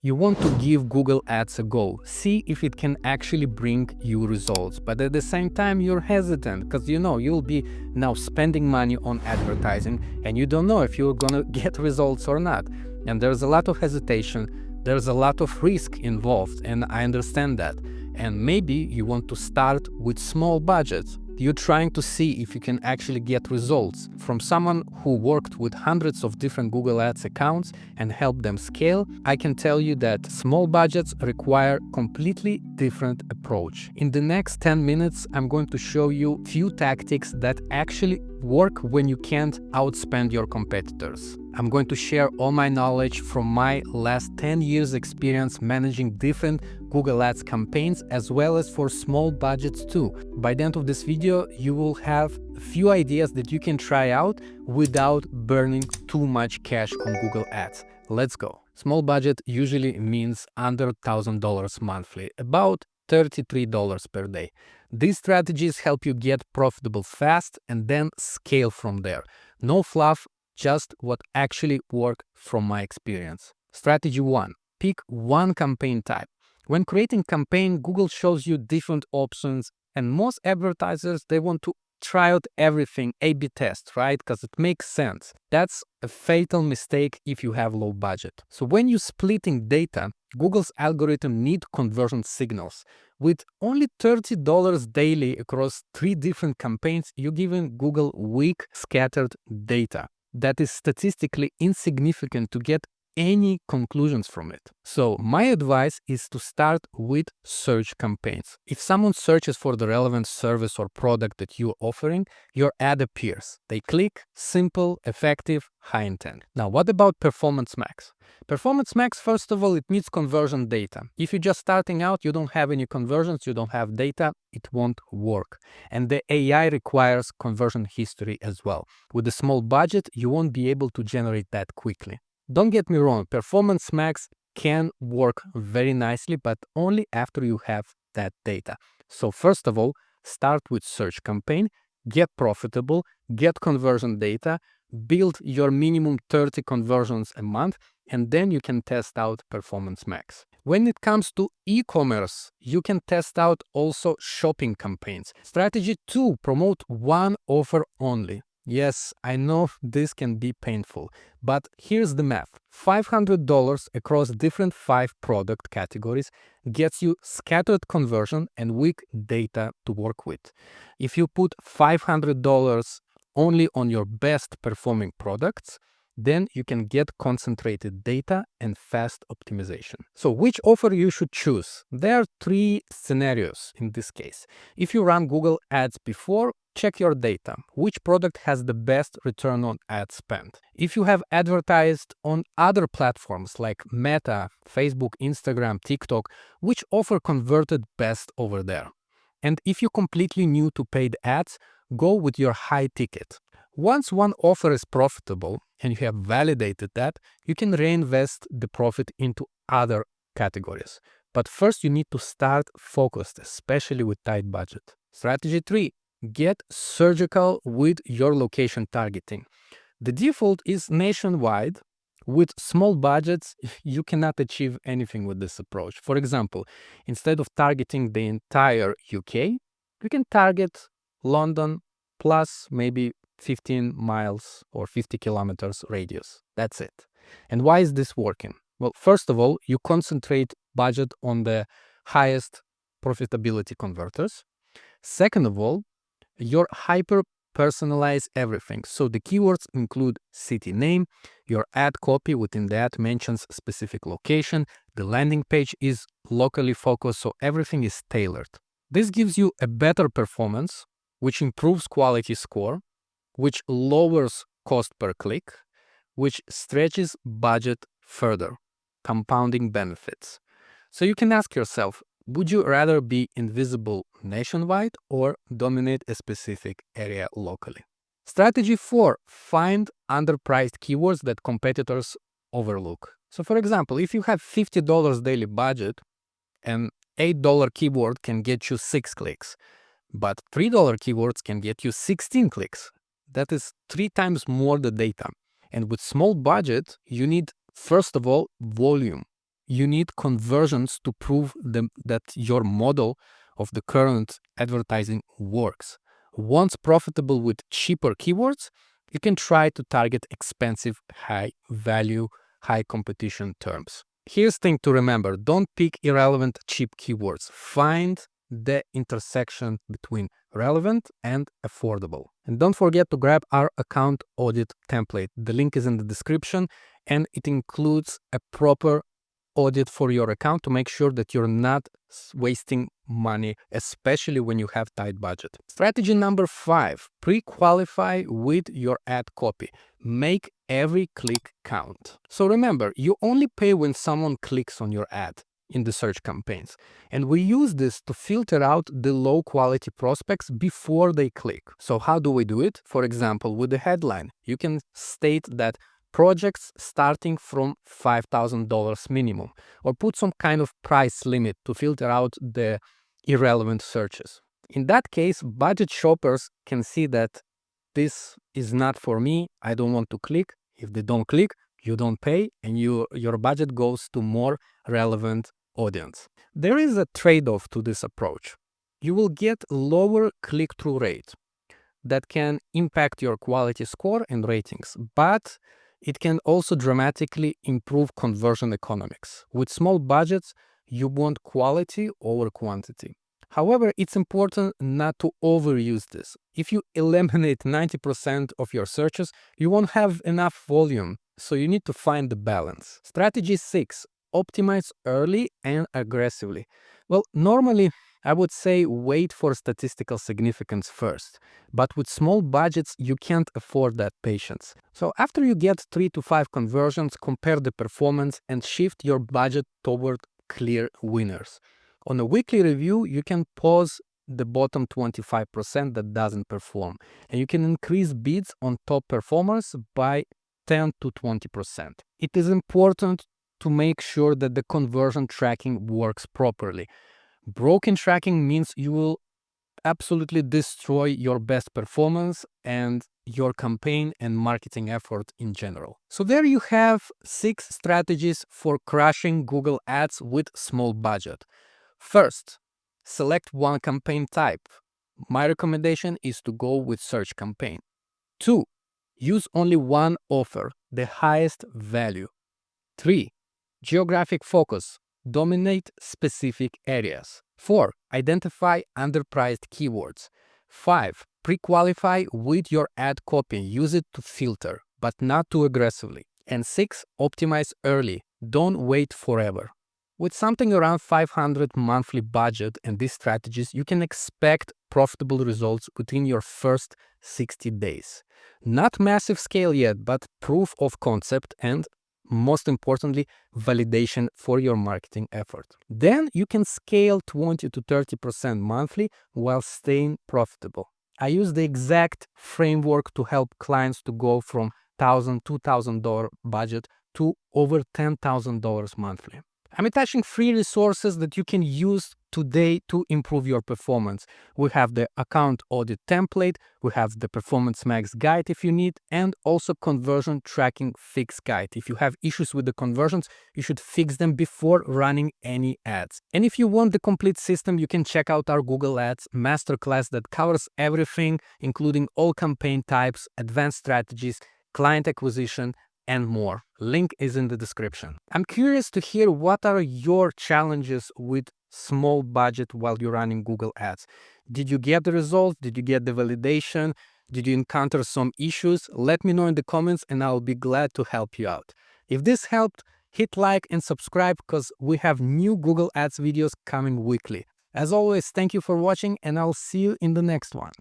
You want to give Google Ads a go, see if it can actually bring you results, but at the same time you're hesitant because you'll be now spending money on advertising and you don't know if you're gonna get results or not. And there's a lot of hesitation, there's a lot of risk involved, and I understand that. And maybe you want to start with small budgets. You're trying to see if you can actually get results. From someone who worked with hundreds of different Google Ads accounts and helped them scale, I can tell you that small budgets require completely different approach. In the next 10 minutes, I'm going to show you few tactics that actually work when you can't outspend your competitors. I'm going to share all my knowledge from my last 10 years experience managing different Google Ads campaigns, as well as for small budgets too. By the end of this video, you will have a few ideas that you can try out without burning too much cash on Google Ads. Let's go. Small budget usually means under $1,000 monthly, about $33 per day. These strategies help you get profitable fast and then scale from there. No fluff, just what actually worked from my experience. Strategy 1. Pick one campaign type. When creating campaign, Google shows you different options, and most advertisers, they want to try out everything, A/B test, right? Because it makes sense. That's a fatal mistake if you have low budget. So when you're splitting data, Google's algorithm need conversion signals. With only $30 daily across 3 different campaigns, you're giving Google weak, scattered data that is statistically insignificant to get any conclusions from it. So my advice is to start with search campaigns. If someone searches for the relevant service or product that you're offering, your ad appears. They click, simple, effective, high intent. Now, what about Performance Max? Performance Max, first of all, it needs conversion data. If you're just starting out, you don't have any conversions, you don't have data, it won't work. And the AI requires conversion history as well. With a small budget, you won't be able to generate that quickly. Don't get me wrong, Performance Max can work very nicely, but only after you have that data. So first of all, start with search campaign, get profitable, get conversion data, build your minimum 30 conversions a month, and then you can test out Performance Max. When it comes to e-commerce, you can test out also shopping campaigns. Strategy 2, promote one offer only. Yes, I know this can be painful, but here's the math. $500 across different 5 product categories gets you scattered conversion and weak data to work with. If you put $500 only on your best performing products, then you can get concentrated data and fast optimization. So which offer you should choose? There are 3 scenarios in this case. If you run Google Ads before, check your data. Which product has the best return on ad spend? If you have advertised on other platforms like Meta, Facebook, Instagram, TikTok, which offer converted best over there? And if you're completely new to paid ads, go with your high ticket. Once one offer is profitable and you have validated that, you can reinvest the profit into other categories. But first you need to start focused, especially with tight budget. Strategy 3. Get surgical with your location targeting. The default is nationwide. With small budgets, you cannot achieve anything with this approach. For example, instead of targeting the entire UK, you can target London plus maybe 15 miles or 50 kilometers radius. That's it. And why is this working? Well, first of all, you concentrate budget on the highest profitability converters. Second of all, you're hyper personalize everything. So the keywords include city name, your ad copy within that mentions specific location, the landing page is locally focused, so everything is tailored. This gives you a better performance, which improves quality score, which lowers cost per click, which stretches budget further, compounding benefits. So you can ask yourself, would you rather be invisible nationwide or dominate a specific area locally? Strategy 4. Find underpriced keywords that competitors overlook. So for example, if you have $50 daily budget, an $8 keyword can get you 6 clicks, but $3 keywords can get you 16 clicks. That is 3 times more the data. And with small budget, you need, first of all, volume. you need conversions to prove that your model of the current advertising works. Once profitable with cheaper keywords, you can try to target expensive, high value, high competition terms. Here's the thing to remember: don't pick irrelevant, cheap keywords. Find the intersection between relevant and affordable. And don't forget to grab our account audit template. The link is in the description, and it includes a proper audit for your account to make sure that you're not wasting money, especially when you have tight budget. Strategy number 5, pre-qualify with your ad copy. Make every click count. So remember, you only pay when someone clicks on your ad in the search campaigns. And we use this to filter out the low quality prospects before they click. So how do we do it? For example, with the headline, you can state that projects starting from $5,000 minimum, or put some kind of price limit to filter out the irrelevant searches. In that case, budget shoppers can see that this is not for me, I don't want to click. If they don't click, you don't pay, and your budget goes to more relevant audience. There is a trade-off to this approach. You will get lower click-through rate that can impact your quality score and ratings, but it can also dramatically improve conversion economics. With small budgets, you want quality over quantity. However, it's important not to overuse this. If you eliminate 90% of your searches, you won't have enough volume, so you need to find the balance. Strategy 6, optimize early and aggressively. Well, normally I would say wait for statistical significance first, but with small budgets, you can't afford that patience. So after you get 3 to 5 conversions, compare the performance and shift your budget toward clear winners. On a weekly review, you can pause the bottom 25% that doesn't perform, and you can increase bids on top performers by 10 to 20%. It is important to make sure that the conversion tracking works properly. Broken tracking means you will absolutely destroy your best performance and your campaign and marketing effort in general. So there you have 6 strategies for crushing Google Ads with small budget. First, select one campaign type. My recommendation is to go with search campaign. 2, use only one offer, the highest value. 3, geographic focus. Dominate specific areas. 4, identify underpriced keywords. 5, pre-qualify with your ad copy. Use it to filter, but not too aggressively. And 6, optimize early. Don't wait forever. With something around 500 monthly budget and these strategies, you can expect profitable results within your first 60 days. Not massive scale yet, but proof of concept and, most importantly, validation for your marketing effort. Then you can scale 20 to 30% monthly while staying profitable. I use the exact framework to help clients to go from $1,000, $2,000 budget to over $10,000 monthly. I'm attaching free resources that you can use today to improve your performance. We have the account audit template, we have the Performance Max guide if you need, and also conversion tracking fix guide. If you have issues with the conversions, you should fix them before running any ads. And if you want the complete system, you can check out our Google Ads masterclass that covers everything, including all campaign types, advanced strategies, client acquisition, and more. Link is in the description. I'm curious to hear what are your challenges with small budget while you're running Google Ads. Did you get the results? Did you get the validation? Did you encounter some issues? Let me know in the comments and I'll be glad to help you out. If this helped, hit like and subscribe because we have new Google Ads videos coming weekly. As always, thank you for watching and I'll see you in the next one.